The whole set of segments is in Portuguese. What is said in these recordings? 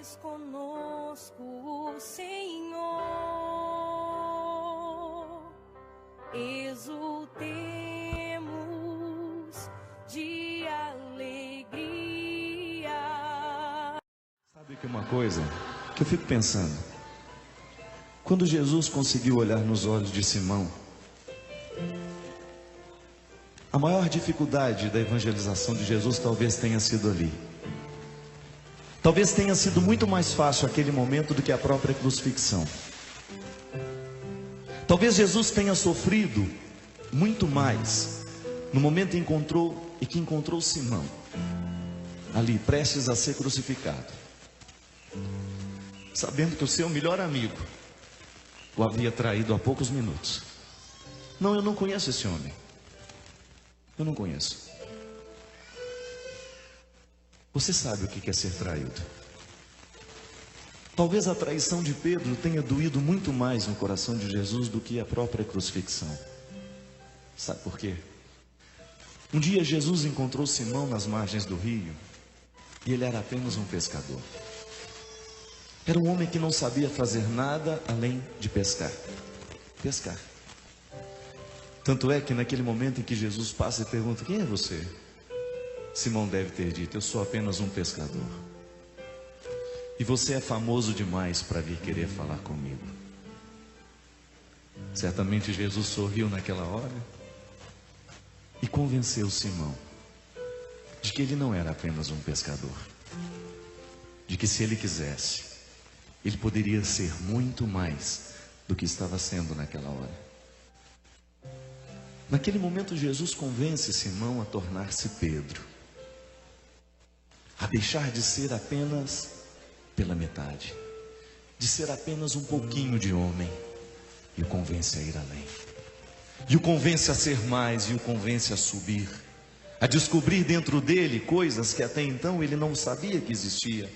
estes conosco, Senhor, exultemos de alegria. Sabe que uma coisa que eu fico pensando, quando Jesus conseguiu olhar nos olhos de Simão, a maior dificuldade da evangelização de Jesus talvez tenha sido ali. Talvez tenha sido muito mais fácil aquele momento do que a própria crucifixão. Talvez Jesus tenha sofrido muito mais no momento em que encontrou Simão ali prestes a ser crucificado, sabendo que o seu melhor amigo o havia traído há poucos minutos. Não, eu não conheço esse homem. Eu não conheço. Você sabe o que é ser traído. Talvez a traição de Pedro tenha doído muito mais no coração de Jesus do que a própria crucifixão. Sabe por quê? Um dia Jesus encontrou Simão nas margens do rio e ele era apenas um pescador. Era um homem que não sabia fazer nada além de pescar. Pescar. Tanto é que naquele momento em que Jesus passa e pergunta: quem é você? Simão deve ter dito: eu sou apenas um pescador. E você é famoso demais para vir querer falar comigo. Certamente Jesus sorriu naquela hora e convenceu Simão de que ele não era apenas um pescador, de que se ele quisesse, ele poderia ser muito mais do que estava sendo naquela hora. Naquele momento Jesus convence Simão a tornar-se Pedro, a deixar de ser apenas pela metade, de ser apenas um pouquinho de homem, e o convence a ir além, e o convence a ser mais, e o convence a subir, a descobrir dentro dele coisas que até então ele não sabia que existia.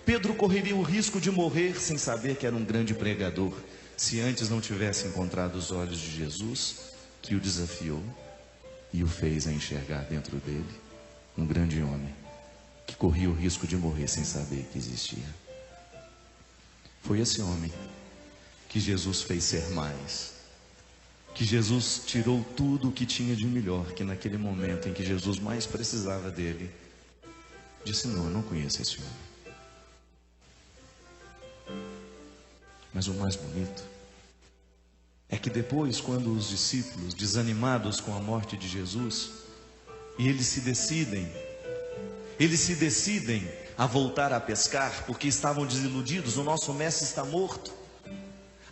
Pedro correria o risco de morrer sem saber que era um grande pregador, se antes não tivesse encontrado os olhos de Jesus, que o desafiou e o fez a enxergar dentro dele um grande homem, que corria o risco de morrer sem saber que existia. Foi esse homem que Jesus fez ser mais, que Jesus tirou tudo o que tinha de melhor, que naquele momento em que Jesus mais precisava dele, disse: não, eu não conheço esse homem. Mas o mais bonito é que depois, quando os discípulos, desanimados com a morte de Jesus, e eles se decidem a voltar a pescar, porque estavam desiludidos: o nosso mestre está morto.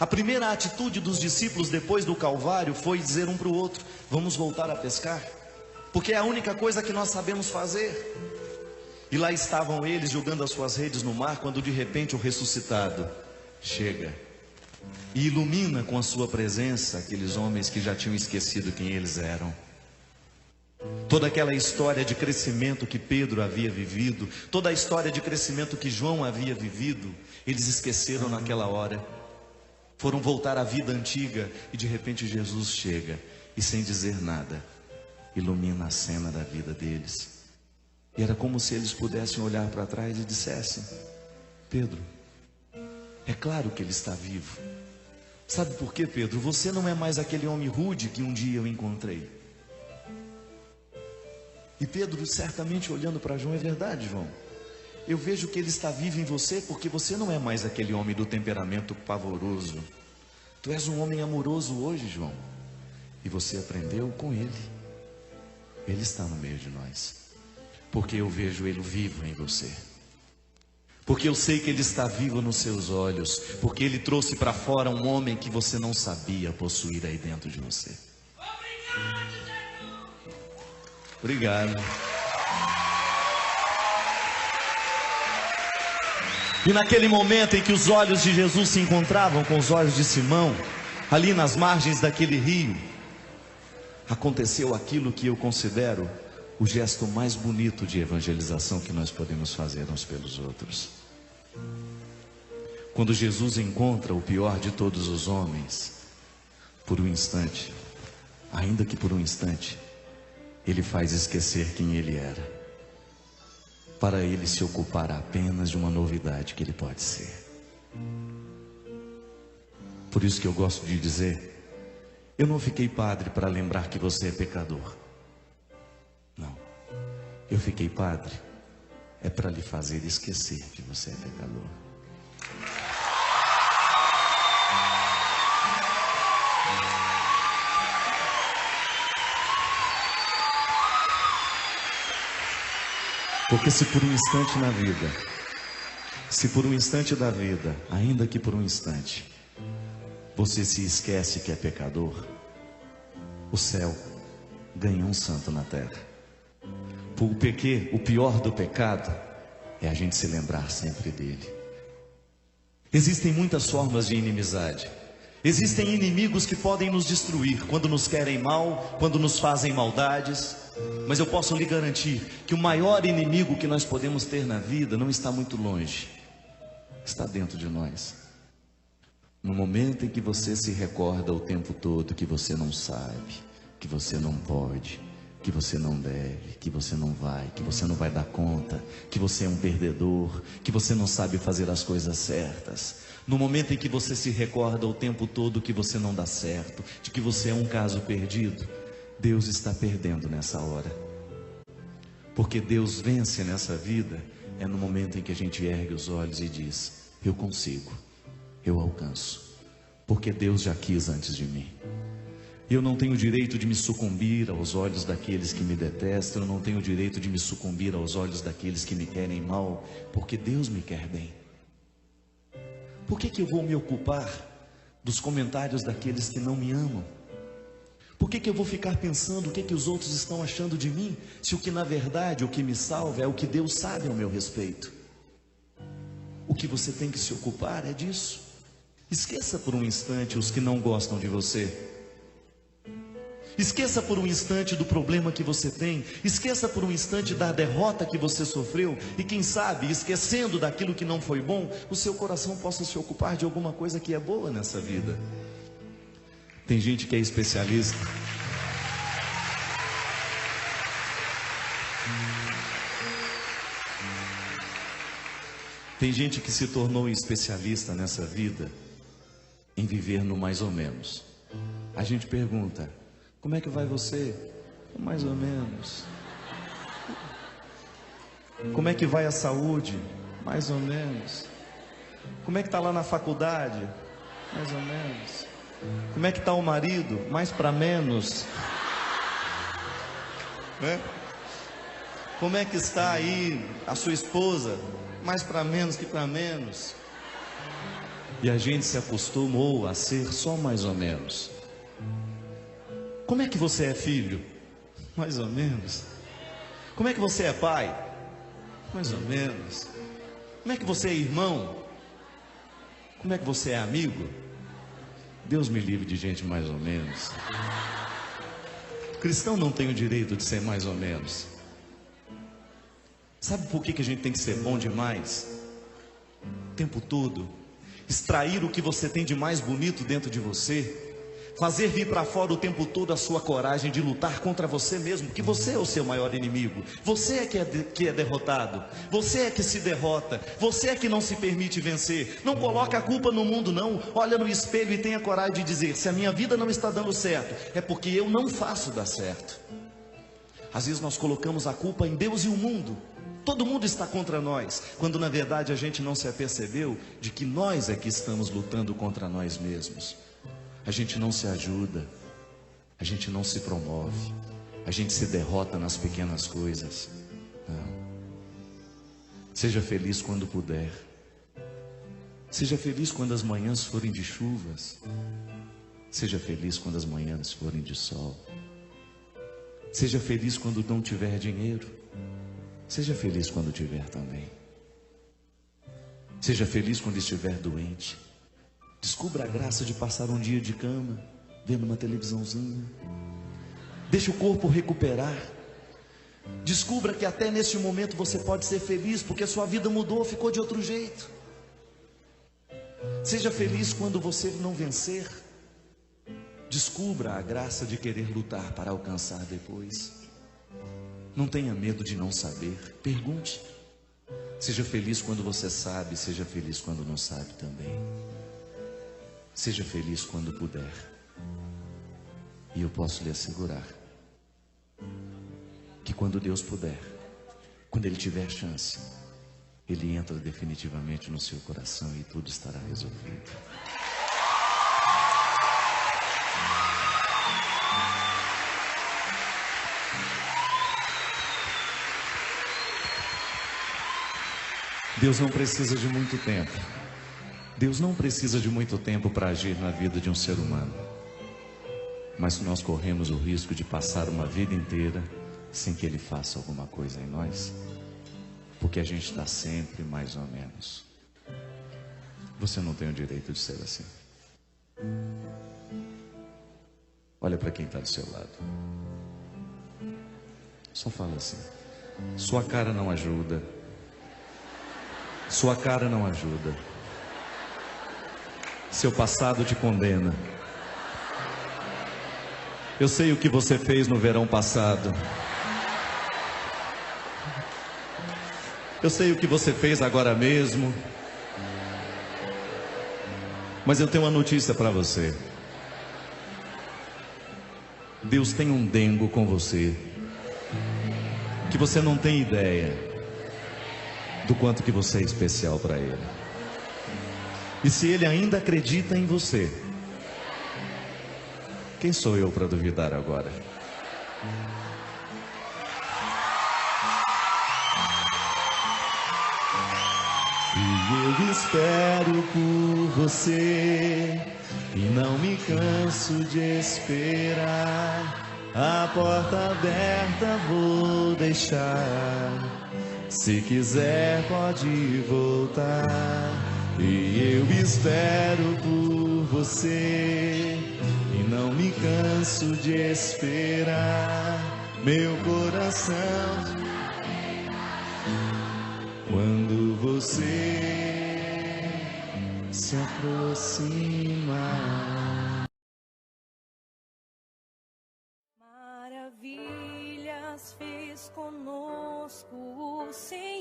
A primeira atitude dos discípulos depois do Calvário foi dizer um para o outro: vamos voltar a pescar, porque é a única coisa que nós sabemos fazer. E lá estavam eles jogando as suas redes no mar, quando de repente o ressuscitado chega e ilumina com a sua presença aqueles homens que já tinham esquecido quem eles eram. Toda aquela história de crescimento que Pedro havia vivido, toda a história de crescimento que João havia vivido, eles esqueceram naquela hora. Foram voltar à vida antiga e de repente Jesus chega e, sem dizer nada, ilumina a cena da vida deles. E era como se eles pudessem olhar para trás e dissessem: Pedro, é claro que ele está vivo. Sabe por quê, Pedro? Você não é mais aquele homem rude que um dia eu encontrei. E Pedro certamente olhando para João: é verdade, João, eu vejo que ele está vivo em você, porque você não é mais aquele homem do temperamento pavoroso. Tu és um homem amoroso hoje, João, e você aprendeu com ele. Ele está no meio de nós, porque eu vejo ele vivo em você, porque eu sei que ele está vivo nos seus olhos, porque ele trouxe para fora um homem que você não sabia possuir aí dentro de você. Obrigado. E naquele momento em que os olhos de Jesus se encontravam com os olhos de Simão, ali nas margens daquele rio, aconteceu aquilo que eu considero o gesto mais bonito de evangelização que nós podemos fazer uns pelos outros. Quando Jesus encontra o pior de todos os homens, por um instante, ainda que por um instante, ele faz esquecer quem ele era. para Ele se ocupar apenas de uma novidade que Ele pode ser. Por isso que eu gosto de dizer, eu não fiquei padre para lembrar que você é pecador. Não, eu fiquei padre para lhe fazer esquecer que você é pecador. Porque se por um instante na vida, se por um instante da vida, ainda que por um instante, você se esquece que é pecador, o céu ganha um santo na terra. Porque o pior do pecado é a gente se lembrar sempre dele. Existem muitas formas de inimizade. Existem inimigos que podem nos destruir quando nos querem mal, quando nos fazem maldades. Mas eu posso lhe garantir que o maior inimigo que nós podemos ter na vida não está muito longe, está dentro de nós. No momento em que você se recorda o tempo todo que você não sabe, que você não pode, que você não deve, que você não vai dar conta, que você é um perdedor, que você não sabe fazer as coisas certas. No momento em que você se recorda o tempo todo que você não dá certo, de que você é um caso perdido, Deus está perdendo nessa hora. Porque Deus vence nessa vida é no momento em que a gente ergue os olhos e diz: eu consigo, eu alcanço, porque Deus já quis antes de mim. Eu não tenho direito de me sucumbir aos olhos daqueles que me detestam, eu não tenho direito de me sucumbir aos olhos daqueles que me querem mal, porque Deus me quer bem. Por que eu vou me ocupar dos comentários daqueles que não me amam? Por que eu vou ficar pensando o que os outros estão achando de mim, se o que na verdade, o que me salva é o que Deus sabe ao meu respeito? O que você tem que se ocupar é disso. Esqueça por um instante os que não gostam de você. Esqueça por um instante do problema que você tem. Esqueça por um instante da derrota que você sofreu. E quem sabe, esquecendo daquilo que não foi bom, o seu coração possa se ocupar de alguma coisa que é boa nessa vida. Tem gente que é especialista. Tem gente que se tornou especialista nessa vida em viver no mais ou menos. A gente pergunta: como é que vai você? Mais ou menos. Como é que vai a saúde? Mais ou menos. Como é que está lá na faculdade? Mais ou menos. Como é que está o marido? Mais para menos. Né? Como é que está aí a sua esposa? Mais para menos que para menos. E a gente se acostumou a ser só mais ou menos. Como é que você é filho? Mais ou menos. Como é que você é pai? Mais ou menos. Como é que você é irmão? Como é que você é amigo? Deus me livre de gente mais ou menos. Cristão não tem o direito de ser mais ou menos. Sabe por que a gente tem que ser bom demais? O tempo todo. Extrair o que você tem de mais bonito dentro de você. Fazer vir para fora o tempo todo a sua coragem de lutar contra você mesmo, que você é o seu maior inimigo. Você é que é derrotado. Você é que se derrota. Você é que não se permite vencer. Não coloca a culpa no mundo não. Olha no espelho e tenha coragem de dizer: se a minha vida não está dando certo, é porque eu não faço dar certo. Às vezes nós colocamos a culpa em Deus e o mundo. Todo mundo está contra nós, quando na verdade a gente não se apercebeu de que nós é que estamos lutando contra nós mesmos. A gente não se ajuda, a gente não se promove, a gente se derrota nas pequenas coisas. Não. Seja feliz quando puder. Seja feliz quando as manhãs forem de chuvas. Seja feliz quando as manhãs forem de sol. Seja feliz quando não tiver dinheiro. Seja feliz quando tiver também. Seja feliz quando estiver doente. Descubra a graça de passar um dia de cama, vendo uma televisãozinha. Deixe o corpo recuperar. Descubra que até nesse momento você pode ser feliz, porque a sua vida mudou, ficou de outro jeito. Seja feliz quando você não vencer. Descubra a graça de querer lutar para alcançar depois. Não tenha medo de não saber. Pergunte. Seja feliz quando você sabe, seja feliz quando não sabe também. Seja feliz quando puder. E eu posso lhe assegurar que quando Deus puder, quando Ele tiver chance, Ele entra definitivamente no seu coração e tudo estará resolvido. Deus não precisa de muito tempo. Deus não precisa de muito tempo para agir na vida de um ser humano. Mas nós corremos o risco de passar uma vida inteira sem que Ele faça alguma coisa em nós, porque a gente está sempre mais ou menos. Você não tem o direito de ser assim. Olha para quem está do seu lado. Só fala assim: sua cara não ajuda. Sua cara não ajuda. Seu passado te condena. Eu sei o que você fez no verão passado. Eu sei o que você fez agora mesmo. Mas eu tenho uma notícia para você. Deus tem um dengo com você, que você não tem ideia do quanto que você é especial para Ele. E se Ele ainda acredita em você, quem sou eu para duvidar agora? E eu espero por você e não me canso de esperar. A porta aberta vou deixar. Se quiser pode voltar. E eu espero por você e não me canso de esperar. Meu coração, quando você se aproxima. Maravilhas fez conosco o Senhor.